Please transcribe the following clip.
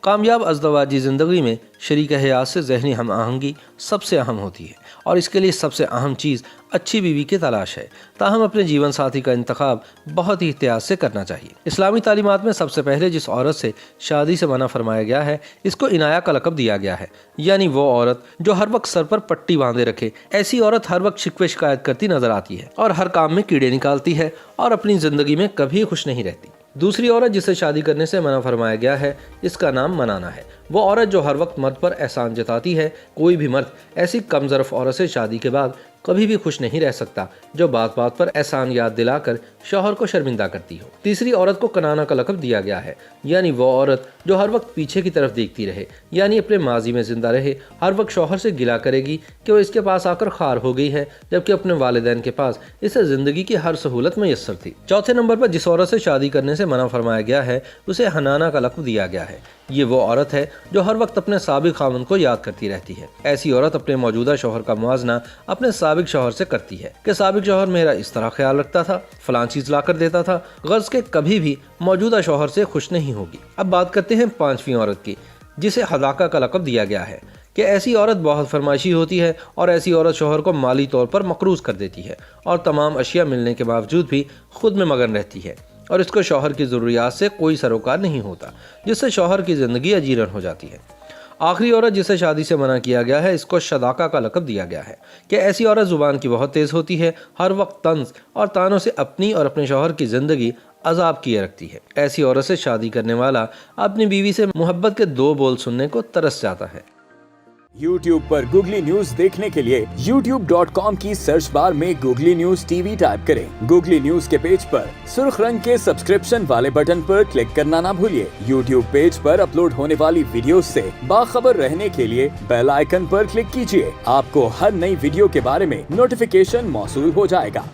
कामयाब अज़दवाजी ज़िंदगी में शरीक हयात से ज़हनी हम आहंगी सबसे अहम होती है और इसके लिए सबसे अहम चीज़ अच्छी बीवी की तलाश है। ताहम अपने जीवन साथी का इंतखाब बहुत ही एहतियात से करना चाहिए। इस्लामी तालीमात में सबसे पहले जिस औरत से शादी से मना फरमाया गया है इसको इनाया का लक़ब दिया गया है, यानी वो औरत जो हर वक्त सर पर पट्टी बांधे रखे। ऐसी औरत हर वक्त शिकवे शिकायत करती नजर आती है और हर काम में कीड़े निकालती है और अपनी ज़िंदगी में कभी खुश नहीं रहती। दूसरी औरत जिसे शादी करने से मना फरमाया गया है इसका नाम मनाना है। वो औरत जो हर वक्त मर्द पर एहसान जताती है। कोई भी मर्द ऐसी कमज़रफ़ औरत से शादी के बाद कभी भी खुश नहीं रह सकता जो बात बात पर एहसान याद दिलाकर शौहर को शर्मिंदा करती हो। तीसरी औरत को कनाना का लक़ब दिया गया है, यानी वो औरत जो हर वक्त पीछे की तरफ देखती रहे, यानी अपने माजी में जिंदा रहे। हर वक्त शौहर से गिला करेगी कि वो इसके पास आकर खार हो गई है, जबकि अपने वालिदैन के पास इसे ज़िंदगी की हर सहूलत मैसर थी। चौथे नंबर पर जिस औरत से शादी करने से मना फरमाया गया है उसे हनाना का लक़ब दिया गया है। ये वो औरत है जो हर वक्त अपने साबिक खामन को याद करती रहती है। ऐसी औरत अपने मौजूदा शौहर का मुआवजा अपने साबिक शौहर से करती है कि साबिक शौहर मेरा इस तरह ख्याल रखता था, फलां चीज ला कर देता था, गर्ज के कभी भी मौजूदा शौहर से खुश नहीं होगी। अब बात करते हैं पांचवी औरत की जिसे हदाका का लक़ब दिया गया है कि ऐसी औरत बहुत फरमाइशी होती है और ऐसी औरत शौहर को माली तौर पर मकरूज कर देती है और तमाम अशिया मिलने के बावजूद भी खुद में मगन रहती है और इसको शौहर की ज़रूरियात से कोई सरोकार नहीं होता, जिससे शौहर की ज़िंदगी अजीरन हो जाती है। आखिरी औरत जिसे शादी से मना किया गया है इसको शदाका का लक़ब दिया गया है कि ऐसी औरत ज़ुबान की बहुत तेज़ होती है, हर वक्त तंज और तानों से अपनी और अपने शौहर की ज़िंदगी अजाब किए रखती है। ऐसी औरत से शादी करने वाला अपनी बीवी से मोहब्बत के दो बोल सुनने को तरस जाता है। YouTube पर गूगली न्यूज देखने के लिए youtube.com की सर्च बार में गूगली न्यूज टीवी टाइप करें। गूगली न्यूज के पेज पर सुर्ख रंग के सब्सक्रिप्शन वाले बटन पर क्लिक करना ना भूलिए। YouTube पेज पर अपलोड होने वाली वीडियोस से बाखबर रहने के लिए बेल आइकन पर क्लिक कीजिए। आपको हर नई वीडियो के बारे में नोटिफिकेशन मौसूल हो जाएगा।